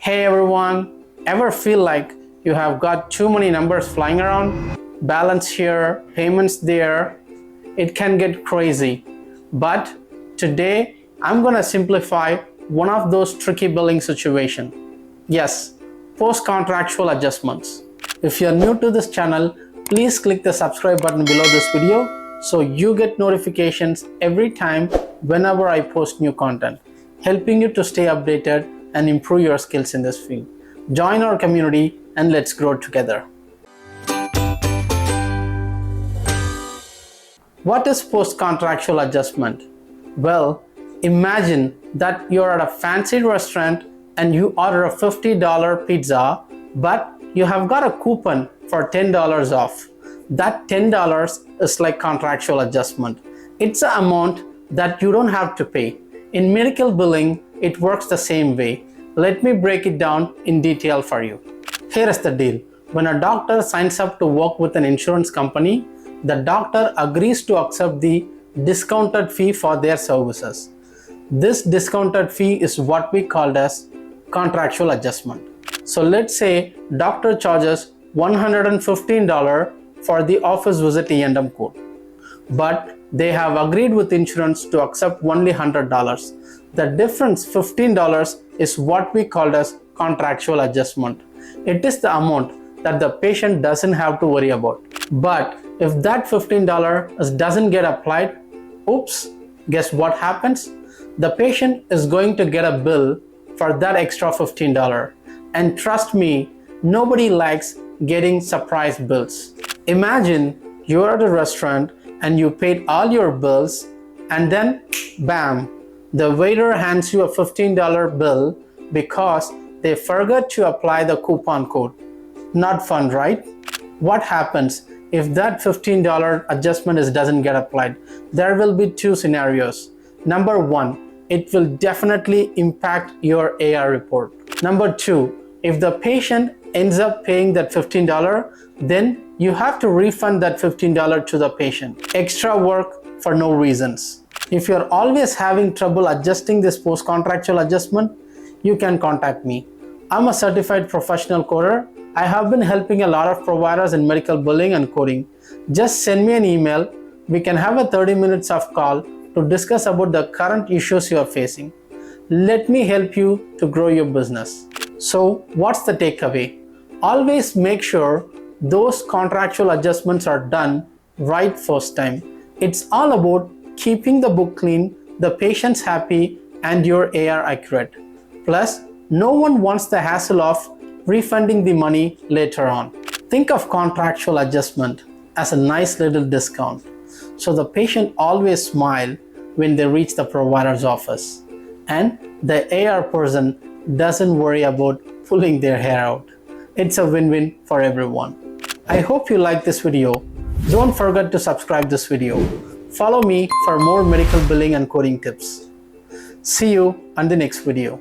Hey everyone, ever feel like you have got too many numbers flying around? Balance here, payments there. It can get crazy. But today I'm gonna simplify one of those tricky billing situations. Yes, post-contractual adjustments. If you're new to this channel, please click the subscribe button below this video so you get notifications every time whenever I post new content, helping you to stay updated and improve your skills in this field. Join our community and let's grow together. What is post-contractual adjustment? Well, imagine that you're at a fancy restaurant and you order a $50 pizza, but you have got a coupon for $10 off. That $10 is like contractual adjustment. It's an amount that you don't have to pay. In medical billing, it works the same way. Let me break it down in detail for you. Here is the deal. When a doctor signs up to work with an insurance company, the doctor agrees to accept the discounted fee for their services. This discounted fee is what we call as contractual adjustment. So let's say doctor charges $115 for the office visit E&M code, but they have agreed with insurance to accept only $100. The difference, $15, is what we call as contractual adjustment. It is the amount that the patient doesn't have to worry about. But if that $15 doesn't get applied, oops, guess what happens? The patient is going to get a bill for that extra $15. And trust me, nobody likes getting surprise bills. Imagine you're at a restaurant and you paid all your bills and then bam, the waiter hands you a $15 bill because they forgot to apply the coupon code. Not fun, right? What happens if that $15 adjustment doesn't get applied? There will be two scenarios. Number one, it will definitely impact your AR report. Number two, if the patient ends up paying that $15, then you have to refund that $15 to the patient. Extra work for no reasons. If you're always having trouble adjusting this post-contractual adjustment, you can contact me. I'm a certified professional coder. I have been helping a lot of providers in medical billing and coding. Just send me an email. We can have a 30 minutes of call to discuss about the current issues you are facing. Let me help you to grow your business. So what's the takeaway? Always make sure those contractual adjustments are done right first time. It's all about keeping the book clean, the patients happy, and your AR accurate. Plus, no one wants the hassle of refunding the money later on. Think of contractual adjustment as a nice little discount, so the patient always smile when they reach the provider's office, and the AR person doesn't worry about pulling their hair out. It's a win-win for everyone. I hope you like this video. Don't forget to subscribe this video. Follow me for more medical billing and coding tips. See you on the next video.